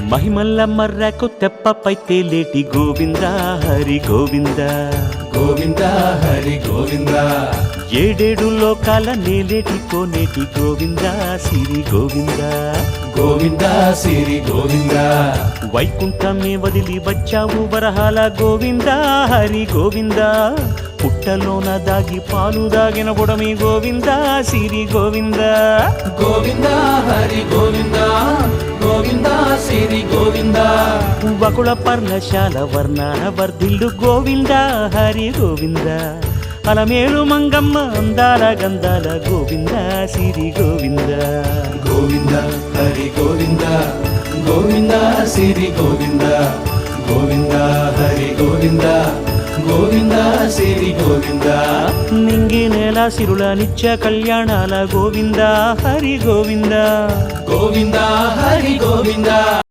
మహిమల్ల మర్రకు తెప్పపై తేలేటి గోవింద హరి గోవింద గోవింద హరి గోవింద ఏడేడు లోకాల నేలేటి కోనేటి గోవింద సిరి గోవింద గోవింద సిరి గోవింద వైకుంఠమే వదిలి వచ్చావు వరహాల గోవింద హరి గోవింద పుట్టలోన దాగి పాలు దాగిన బుడమి గోవింద సిరి గోవింద గోవింద హరి గోవింద గోవింద సిరి గోవింద వకుళ పర్ణశాల వర్ణాల వర్ధిల్లు గోవింద హరి గోవింద అలమేలు మంగమ్మ అందాల గంధాల గోవింద సిరి గోవింద గోవింద హరి గోవింద గోవింద సిరి గోవింద గోవింద హరి గోవింద గోవింద సిరి గోవింద నింగి నేల సిరుల నిత్య కళ్యాణాల గోవింద హరి గోవింద గోవింద హరి గోవింద